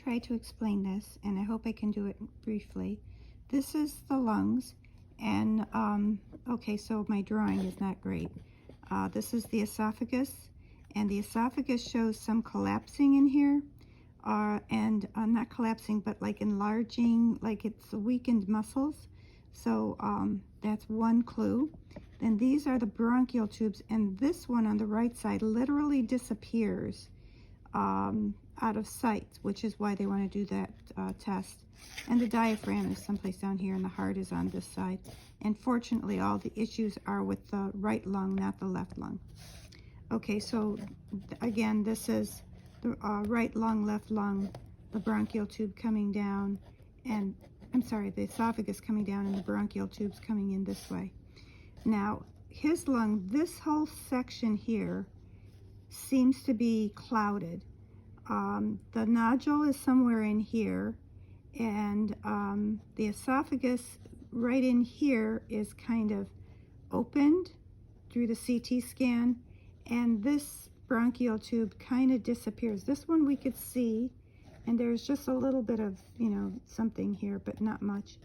try to explain this, and I hope I can do it briefly. This is the lungs, and okay, so my drawing is not great. This is the esophagus, and the esophagus shows some collapsing in here, and not collapsing, but like enlarging, like it's weakened muscles. So that's one clue. Then these are the bronchial tubes, and this one on the right side literally disappears out of sight, which is why they want to do that test. And the diaphragm is someplace down here, and the heart is on this side. And fortunately, all the issues are with the right lung, not the left lung. Okay, so again, this is the right lung, left lung, the bronchial tube coming down, and I'm sorry, the esophagus coming down, and the bronchial tubes coming in this way. Now, his lung, this whole section here seems to be clouded. The nodule is somewhere in here, and the esophagus right in here is kind of opened through the CT scan, and this bronchial tube kind of disappears. This one we could see, and there's just a little bit of, you know, something here, but not much.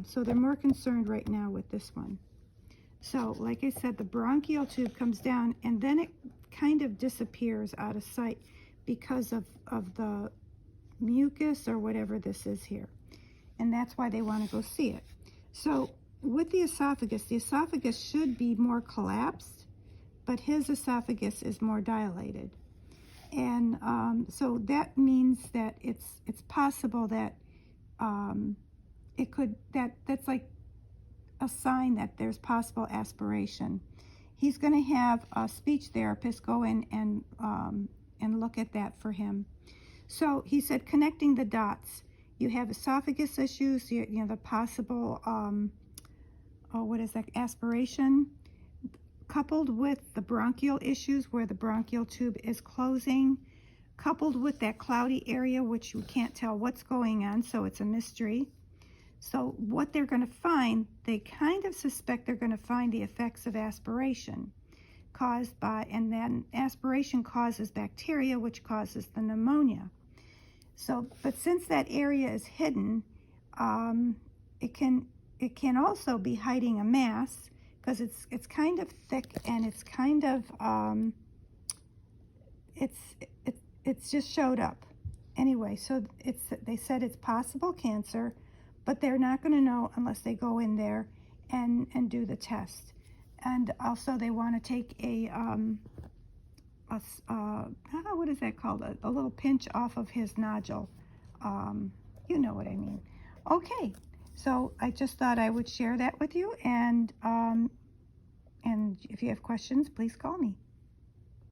So they're more concerned right now with this one. So, like I said, the bronchial tube comes down, and then it kind of disappears out of sight because of the mucus or whatever this is here. And that's why they want to go see it. So, with the esophagus should be more collapsed, but his esophagus is more dilated. And so that means that it's possible that that's like a sign that there's possible aspiration. He's going to have a speech therapist go in and look at that for him. So he said, connecting the dots, you have esophagus issues, you know, the possible aspiration, coupled with the bronchial issues where the bronchial tube is closing, coupled with that cloudy area which you can't tell what's going on, so it's a mystery. So what they're going to find, they kind of suspect they're going to find the effects of aspiration caused by, and then aspiration causes bacteria, which causes the pneumonia. So, but since that area is hidden, it can also be hiding a mass, because it's kind of thick, and it's kind of it's just showed up anyway. So they said it's possible cancer, but they're not going to know unless they go in there and do the test. And also they want to take what is that called? A little pinch off of his nodule. You know what I mean. Okay, so I just thought I would share that with you, and if you have questions, please call me.